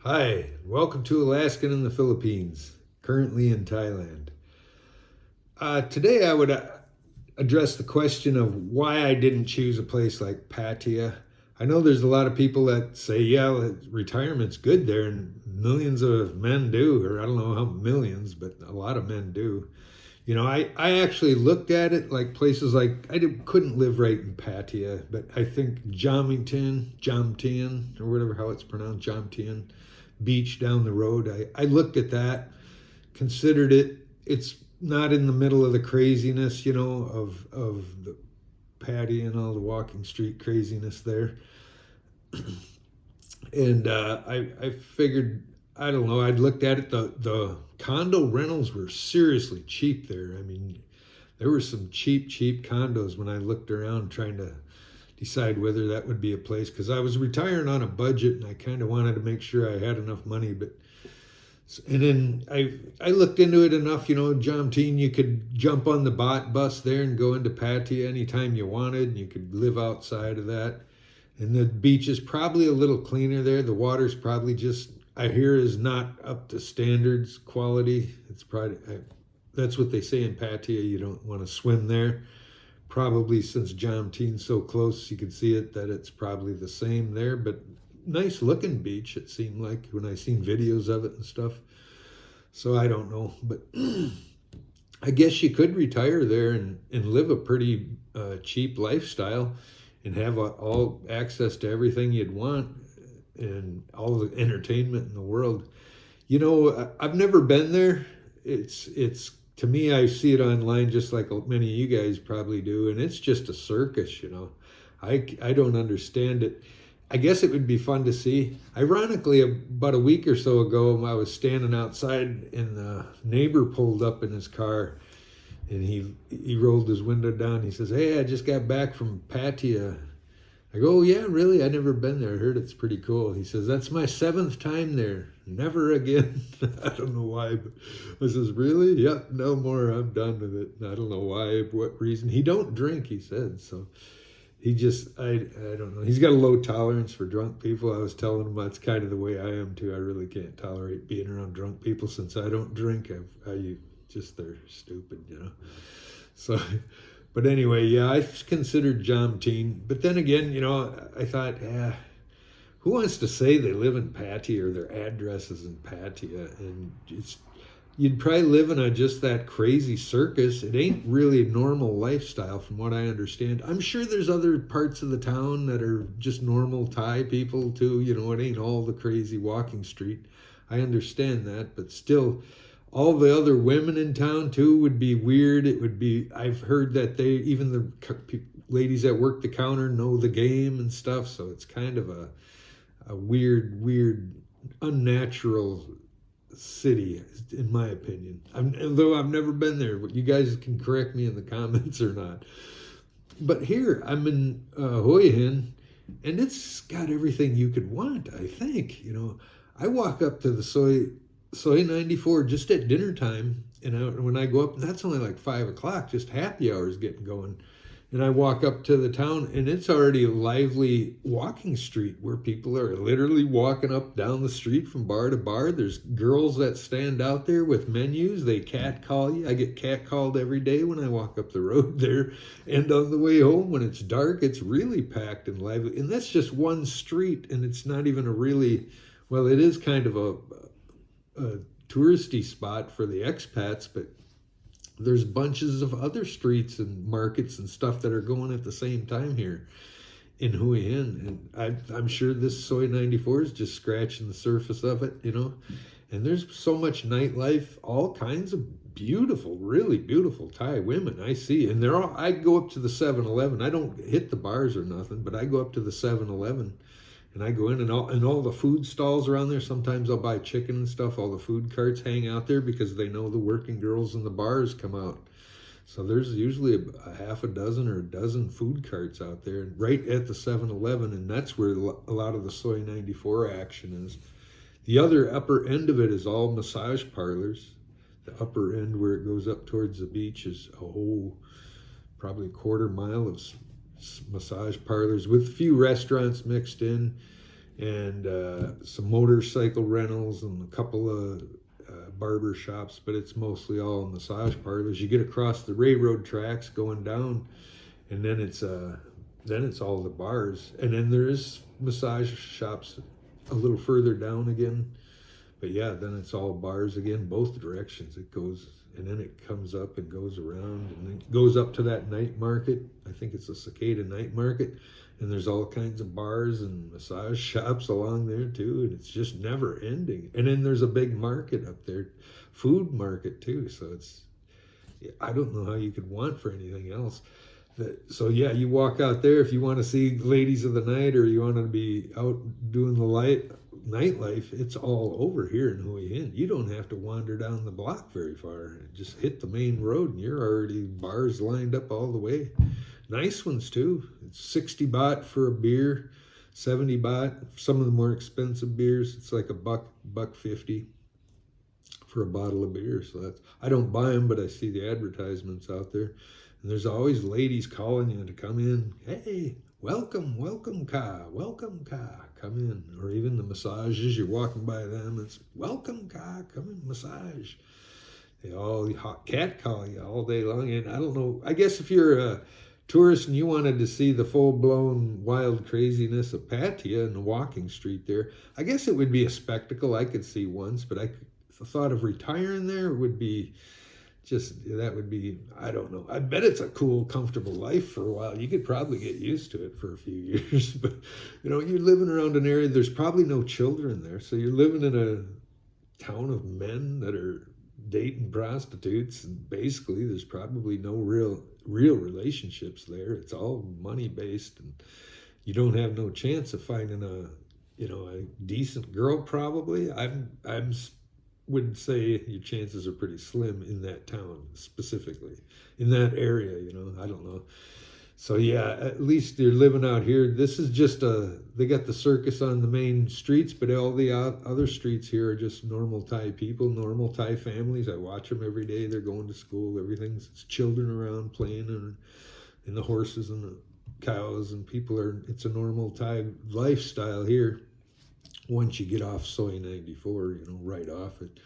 Hi, welcome to Alaskan in the Philippines, currently in Thailand. Today I would address the question of why I didn't choose a place like Pattaya. I know there's a lot of people that say, yeah, retirement's good there, and millions of men do, or I don't know how millions, but a lot of men do. I actually looked at it like places like couldn't live right in Pattaya, but I think Jomtien, or whatever how it's pronounced, Jomtien beach down the road. I looked at that, considered it. It's not in the middle of the craziness, of the Patty and all the walking street craziness there. And I figured, I don't know, I'd looked at it. The condo rentals were seriously cheap there. I mean, there were some cheap condos when I looked around trying to decide whether that would be a place, because I was retiring on a budget and I kind of wanted to make sure I had enough money. But and then I looked into it enough, John Teen, you could jump on the bus there and go into Pattaya anytime you wanted, and you could live outside of that. And the beach is probably a little cleaner there. The water's probably just, I hear, is not up to standards quality. It's probably, that's what they say in Pattaya. You don't want to swim there. Probably since John Teen's so close, you could see it, that it's probably the same there. But nice looking beach, it seemed like, when I seen videos of it and stuff. So I don't know, but I guess you could retire there and live a pretty cheap lifestyle and have all access to everything you'd want and all the entertainment in the world. I've never been there. It's to me, I see it online just like many of you guys probably do, and it's just a circus. I don't understand it. I guess it would be fun to see. Ironically, about a week or so ago, I was standing outside and the neighbor pulled up in his car, and he rolled his window down. He says, "Hey, I just got back from Pattaya." I go, "Oh, yeah, really? I've never been there. I heard it's pretty cool." He says, "That's my 7th time there. Never again." I don't know why, but I says, "Really?" "Yep, no more. I'm done with it." I don't know why, what reason. He don't drink, he said, so he just, I don't know. He's got a low tolerance for drunk people. I was telling him that's kind of the way I am too. I really can't tolerate being around drunk people since I don't drink. They're stupid. So, but anyway, yeah, I considered John Teen. But then again, I thought, who wants to say they live in Pattaya or their address is in Pattaya? And you'd probably live in just that crazy circus. It ain't really a normal lifestyle from what I understand. I'm sure there's other parts of the town that are just normal Thai people too. It ain't all the crazy walking street. I understand that, but still, all the other women in town too would be weird. It would be, I've heard that even the ladies that work the counter know the game and stuff. So it's kind of a weird, unnatural city, in my opinion. Though I've never been there, but you guys can correct me in the comments or not. But here, I'm in Hua Hin, and it's got everything you could want, I think. I walk up to the Soy 94 just at dinner time, and when I go up, that's only like 5 o'clock, just happy hours getting going. And I walk up to the town, and it's already a lively walking street where people are literally walking up down the street from bar to bar. There's girls that stand out there with menus. They catcall you. I get catcalled every day when I walk up the road there. And on the way home, when it's dark, it's really packed and lively. And that's just one street, and it's not even it is kind of a touristy spot for the expats, but there's bunches of other streets and markets and stuff that are going at the same time here in Hua Hin. And I'm sure this Soy 94 is just scratching the surface of it, And there's so much nightlife, all kinds of beautiful, really beautiful Thai women I see. And I go up to the 7-Eleven. I don't hit the bars or nothing, but I go up to the 7-Eleven. And I go in, and all the food stalls around there. Sometimes I'll buy chicken and stuff. All the food carts hang out there because they know the working girls in the bars come out. So there's usually a half a dozen or a dozen food carts out there right at the 7-Eleven, and that's where a lot of the Soy 94 action is. The other upper end of it is all massage parlors. The upper end where it goes up towards the beach is probably a quarter mile of massage parlors with a few restaurants mixed in. and some motorcycle rentals and a couple of barber shops, but it's mostly all massage parlors. You get across the railroad tracks going down, and then it's all the bars, and then there is massage shops a little further down again. But yeah, then it's all bars again, both directions. It goes, and then it comes up and goes around, and then it goes up to that night market. I think it's a Cicada night market, and there's all kinds of bars and massage shops along there too, and it's just never ending. And then there's a big market up there, food market too. So it's, I don't know how you could want for anything else. So yeah, you walk out there if you want to see ladies of the night, or you want to be out doing the nightlife. It's all over here in Hua Hin. You don't have to wander down the block very far. Just hit the main road and you're already bars lined up all the way. Nice ones too. It's 60 baht for a beer, 70 baht. Some of the more expensive beers, it's like $1.50 for a bottle of beer. So that's, I don't buy them, but I see the advertisements out there. And there's always ladies calling you to come in. Hey, welcome ka, come in. Or even the massages, you're walking by them, it's welcome ka, come in, massage. They all cat call you all day long. And I don't know, I guess if you're a tourist and you wanted to see the full-blown wild craziness of Pattaya and the walking street there, I guess it would be a spectacle I could see once, but the thought of retiring there would be that would be, I don't know. I bet it's a cool, comfortable life for a while. You could probably get used to it for a few years, but you're living around an area, there's probably no children there. So you're living in a town of men that are dating prostitutes, and basically there's probably no real relationships there. It's all money based, and you don't have no chance of finding a decent girl probably. I'm would say your chances are pretty slim in that town, specifically in that area, I don't know. So yeah, at least they're living out here. This is just they got the circus on the main streets, but all the other streets here are just normal Thai people, normal Thai families. I watch them every day. They're going to school, everything's, it's children around playing and the horses and the cows, and it's a normal Thai lifestyle here. Once you get off Soy 94, right off it.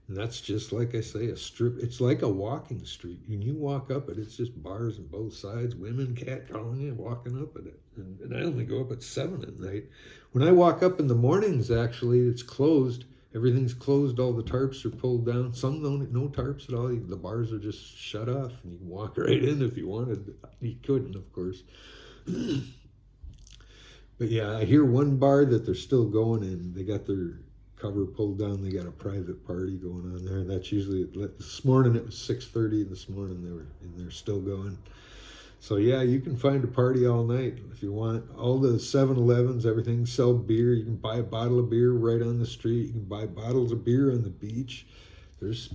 And that's just, like I say, a strip. It's like a walking street. When you walk up it, it's just bars on both sides, women catcalling you, walking up at it. And I only go up at 7 at night. When I walk up in the mornings, actually, it's closed. Everything's closed. All the tarps are pulled down. Some don't, no tarps at all. The bars are just shut off. And you can walk right in if you wanted. You couldn't, of course. But yeah, I hear one bar that they're still going in. They got their cover pulled down. They got a private party going on there. And that's usually, this morning it was 6:30 this morning. They're still going. So yeah, you can find a party all night if you want. All the 7-Elevens, everything sell beer. You can buy a bottle of beer right on the street. You can buy bottles of beer on the beach. There's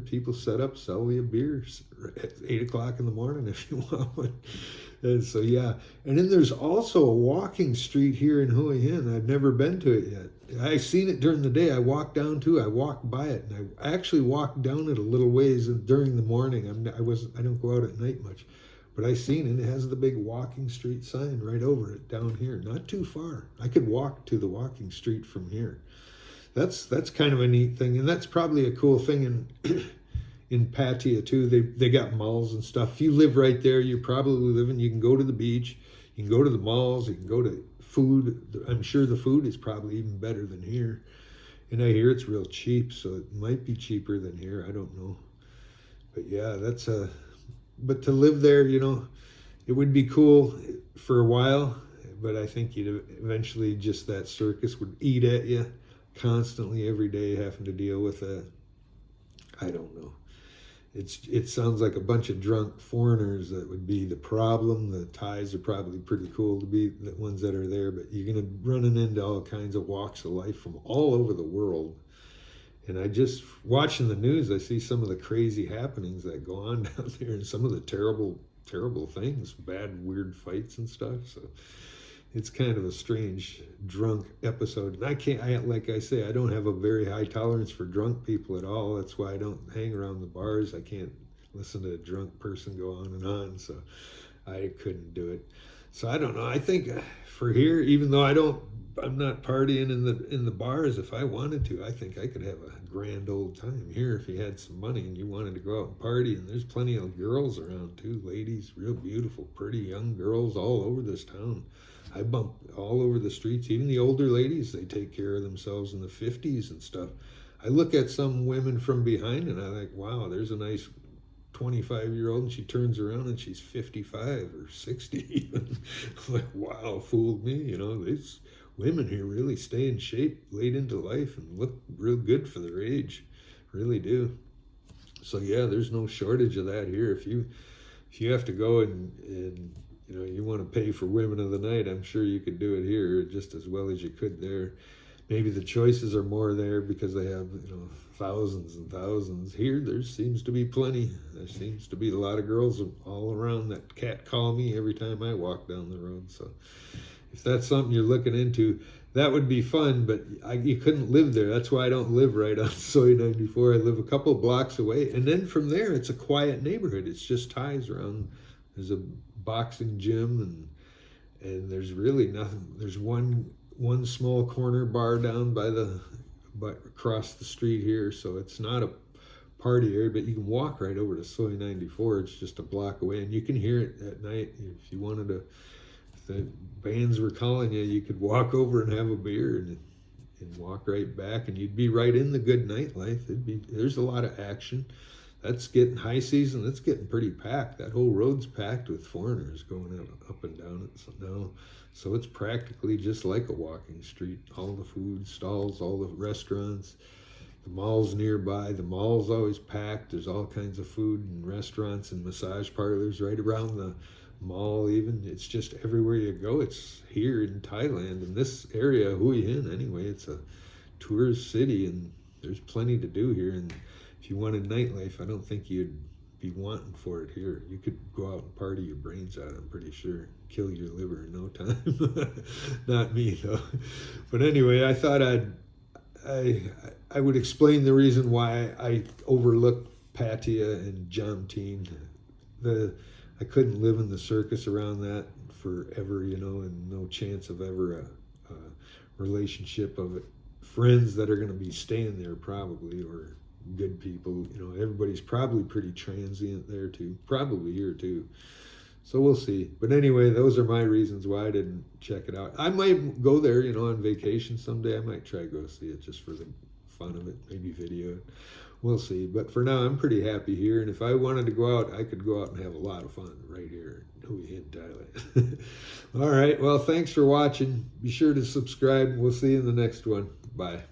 people set up, sell you a beer at 8 o'clock in the morning if you want one. And so yeah, and then there's also a walking street here in Hua Hin. I've never been to it yet. I seen it during the day. I walked by it, and I actually walked down it a little ways during the morning. I don't go out at night much, but I seen it. It has the big walking street sign right over it down here, not too far. I could walk to the walking street from here. That's kind of a neat thing, and that's probably a cool thing in Pattaya too. They got malls and stuff. If you live right there, you're probably living. You can go to the beach, you can go to the malls, you can go to food. I'm sure the food is probably even better than here, and I hear it's real cheap, so it might be cheaper than here. I don't know, but yeah, but to live there, it would be cool for a while, but I think you'd eventually just that circus would eat at you constantly every day, having to deal with that. I don't know. It sounds like a bunch of drunk foreigners that would be the problem. The Thais are probably pretty cool to be the ones that are there, but you're going to running into all kinds of walks of life from all over the world. And I just, watching the news, I see some of the crazy happenings that go on down there, and some of the terrible, terrible things, bad, weird fights and stuff. So it's kind of a strange drunk episode. And like I say, I don't have a very high tolerance for drunk people at all. That's why I don't hang around the bars. I can't listen to a drunk person go on and on. So I couldn't do it. So I don't know. I think for here, even though I don't I'm not partying in the bars if I wanted to. I think I could have a grand old time here if you had some money and you wanted to go out and party. And there's plenty of girls around too, ladies, real beautiful, pretty young girls all over this town. I bump all over the streets. Even the older ladies, they take care of themselves in the 50s and stuff. I look at some women from behind and I like, wow, there's a nice 25-year-old, and she turns around and she's 55 or 60 even. I'm like, wow, fooled me. You know, these women here really stay in shape late into life and look real good for their age, really do. So yeah, there's no shortage of that here. If you have to go and you know, you want to pay for women of the night, I'm sure you could do it here just as well as you could there. Maybe the choices are more there because they have, you know, thousands and thousands. Here, there seems to be plenty. There seems to be a lot of girls all around that cat call me every time I walk down the road. So if that's something you're looking into, that would be fun, but you couldn't live there. That's why I don't live right on Soy 94. I live a couple blocks away. And then from there, it's a quiet neighborhood. It's just ties around. There's a boxing gym, and there's really nothing. There's one small corner bar down but across the street here, so it's not a party area, but you can walk right over to Soy 94. It's just a block away, and you can hear it at night. If you wanted to, if the bands were calling you, you could walk over and have a beer and walk right back, and you'd be right in the good nightlife. There's a lot of action. That's getting high season. That's getting pretty packed. That whole road's packed with foreigners going up and down it. So it's practically just like a walking street. All the food stalls, all the restaurants, the mall's nearby. The mall's always packed. There's all kinds of food and restaurants and massage parlors right around the mall even. It's just everywhere you go. It's here in Thailand, in this area, Hua Hin anyway. It's a tourist city, and there's plenty to do here. And if you wanted nightlife, I don't think you'd be wanting for it here. You could go out and party your brains out, I'm pretty sure. Kill your liver in no time. Not me, though. But anyway, I thought I would explain the reason why I overlooked Pattaya and Jamteen. I couldn't live in the circus around that forever, you know, and no chance of ever a relationship of it. Friends that are going to be staying there probably, or good people, you know, everybody's probably pretty transient there too, probably here too. So we'll see. But anyway, those are my reasons why I didn't check it out. I might go there, you know, on vacation someday. I might try to go see it just for the fun of it, maybe video it. We'll see. But for now, I'm pretty happy here. And if I wanted to go out, I could go out and have a lot of fun right here in Hua Hin, Thailand. All right. Well, thanks for watching. Be sure to subscribe. We'll see you in the next one. Bye.